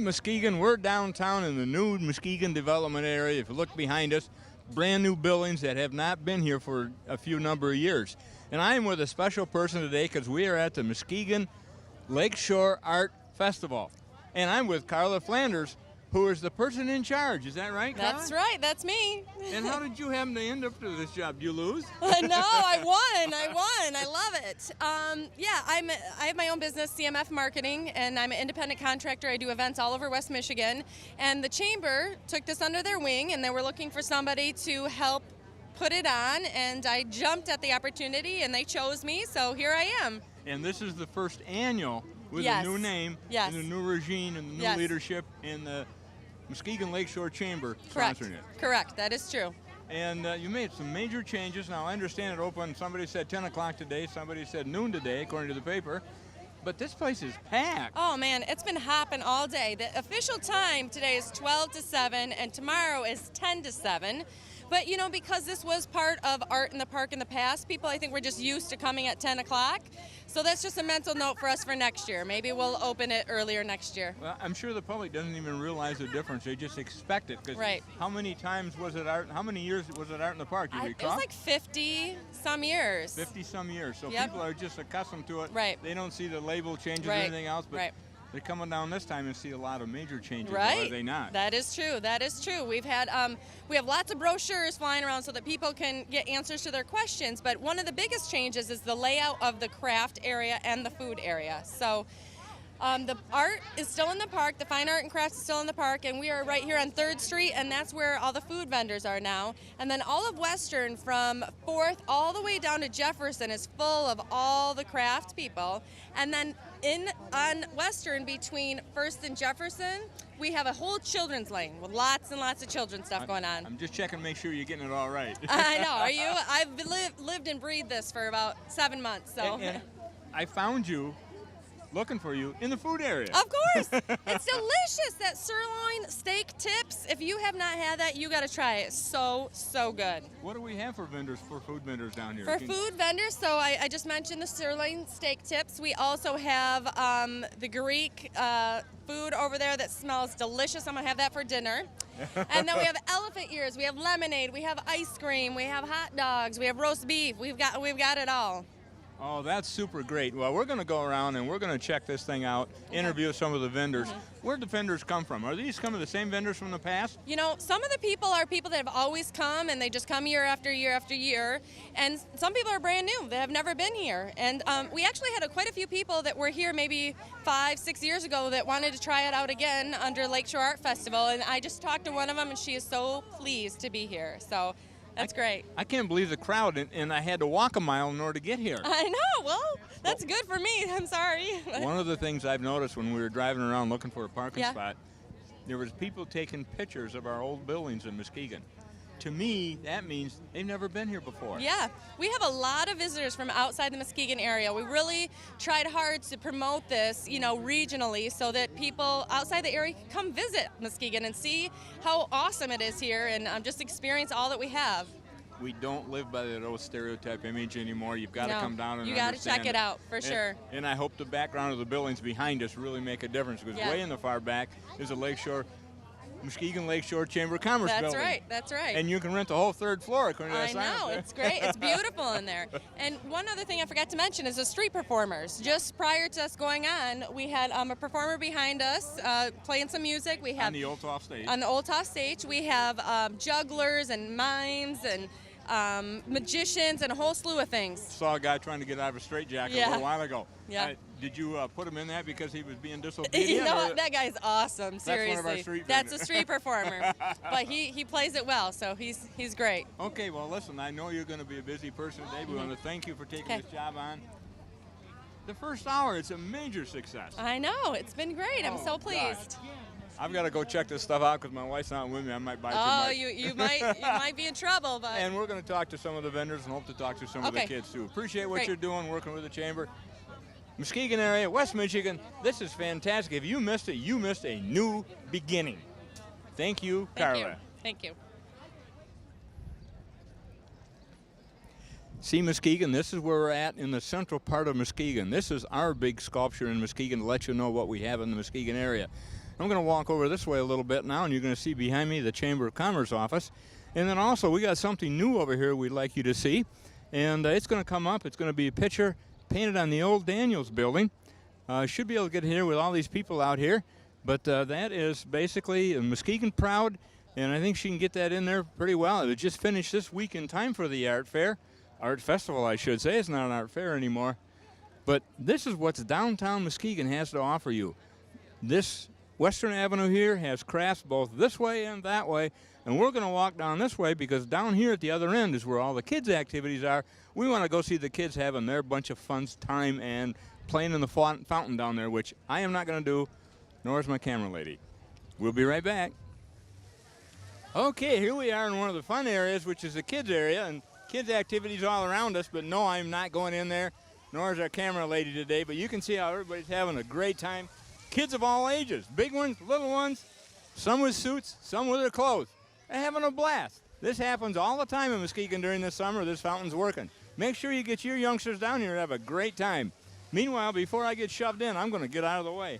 Muskegon. We're downtown in the new Muskegon development area. If you look behind us, brand new buildings that have not been here for a few number of years. And I am with a special person today because we are at the Muskegon Lakeshore Art Festival. And I'm with Carla Flanders, who is the person in charge. Is that right, Carla? That's right. That's me. And how did you happen to end up to this job? Did you lose? No, I won. I love it. I have my own business, CMF Marketing, and I'm an independent contractor. I do events all over West Michigan. And the Chamber took this under their wing, and they were looking for somebody to help put it on. And I jumped at the opportunity, and they chose me, so here I am. And this is the first annual with Yes. a new name, Yes. and a new regime, and the new Yes. leadership, and the Muskegon Lakeshore Chamber Correct. sponsoring it. Correct. That is true. And you made some major changes. Now, I understand it opened, somebody said 10 o'clock today, somebody said noon today, according to the paper. But this place is packed. Oh, man, it's been hopping all day. The official time today is 12 to 7, and tomorrow is 10 to 7. But, you know, because this was part of Art in the Park in the past, people, I think, were just used to coming at 10 o'clock. So that's just a mental note for us for next year. Maybe we'll open it earlier next year. Well, I'm sure the public doesn't even realize the difference. They just expect it. 'Cause Right. How many times was it art? How many years was it Art in the Park? Do you It recall? was like 50-some years. 50-some years. So Yep. people are just accustomed to it. Right. They don't see the label changes or Right. anything else. But Right. they're coming down this time and see a lot of major changes. Or Right. are they not? That is true. That is true. We have lots of brochures flying around so that people can get answers to their questions. But one of the biggest changes is the layout of the craft area and the food area. So the art is still in the park. The fine art and crafts is still in the park, and we are right here on 3rd Street, and that's where all the food vendors are now. And then all of Western, from 4th all the way down to Jefferson, is full of all the craft people. And then on Western, between 1st and Jefferson, we have a whole children's lane with lots and lots of children's stuff going on. I'm just checking to make sure you're getting it all right. I know. Are you? I've lived and breathed this for about 7 months. So. And I found you, looking for you, in the food area. Of course. It's delicious. That sirloin steak tips. If you have not had that, you got to try it. It's so, so good. What do we have for food vendors down here? For food vendors, so I just mentioned the sirloin steak tips. We also have the Greek food over there that smells delicious. I'm going to have that for dinner. And then we have elephant ears. We have lemonade. We have ice cream. We have hot dogs. We have roast beef. We've got it all. Oh, that's super great. Well, we're going to go around and we're going to check this thing out, interview some of the vendors. Where do the vendors come from? Are these some of the same vendors from the past? You know, some of the people are people that have always come, and they just come year after year after year. And some people are brand new. They have never been here. And we actually had quite a few people that were here maybe 5-6 years ago that wanted to try it out again under Lakeshore Art Festival. And I just talked to one of them, and she is so pleased to be here. So that's great. I can't believe the crowd, and I had to walk a mile in order to get here. I know. Well, that's good for me. I'm sorry. One of the things I've noticed when we were driving around looking for a parking Yeah. spot, there was people taking pictures of our old buildings in Muskegon. To me, that means they've never been here before. Yeah, we have a lot of visitors from outside the Muskegon area. We really tried hard to promote this, you know, regionally, so that people outside the area can come visit Muskegon and see how awesome it is here, and just experience all that we have. We don't live by that old stereotype image anymore. You've got to No, come down and you got to understand check it out for sure. And I hope the background of the buildings behind us really make a difference, because Yeah. way in the far back is a Muskegon Lakeshore Chamber of Commerce building. That's right. That's right. And you can rent the whole 3rd floor, according to that I sign up know, there. it's great. It's beautiful in there. And one other thing I forgot to mention is the street performers. Just prior to us going on, we had a performer behind us playing some music. We have On the Old Toff stage. On the Old Toff stage, we have jugglers and mimes and magicians and a whole slew of things. Saw a guy trying to get out of a straitjacket a Yeah. little while ago. Yeah. Did you put him in that because he was being disobedient? You know or- what? That guy's awesome. Seriously, one of our street that's vendors. a street performer, but he plays it well, so he's great. Okay, well, listen, I know you're going to be a busy person today. We want to thank you for taking Okay. this job on. The first hour, it's a major success. I know, it's been great. I'm Oh, so gosh. pleased. I've got to go check this stuff out because my wife's not with me. I might buy too Oh, much. you might be in trouble, but And we're going to talk to some of the vendors and hope to talk to some of the Okay. kids too. Appreciate what Great. you're doing, working with the chamber. Muskegon area, West Michigan, this is fantastic. If you missed it, you missed a new beginning. Thank you, Carla. Thank you. See Muskegon, this is where we're at in the central part of Muskegon. This is our big sculpture in Muskegon to let you know what we have in the Muskegon area. I'm going to walk over this way a little bit now, and you're going to see behind me the Chamber of Commerce office. And then also we got something new over here we'd like you to see. And it's going to come up. It's going to be a picture painted on the old Daniels building. Should be able to get here with all these people out here. But that is basically Muskegon Proud, and I think she can get that in there pretty well. It just finished this week in time for the art fair. Art festival, I should say. It's not an art fair anymore. But this is what downtown Muskegon has to offer you. This Western Avenue here has crafts both this way and that way, and we're going to walk down this way because down here at the other end is where all the kids' activities are. We want to go see the kids having their bunch of fun time and playing in the fountain down there, which I am not going to do, nor is my camera lady. We'll be right back. Okay, here we are in one of the fun areas, which is the kids' area, and kids' activities all around us, but no, I'm not going in there, nor is our camera lady today, but you can see how everybody's having a great time. Kids of all ages, big ones, little ones, some with suits, some with their clothes. They're having a blast. This happens all the time in Muskegon during the summer. This fountain's working. Make sure you get your youngsters down here and have a great time. Meanwhile, before I get shoved in, I'm going to get out of the way.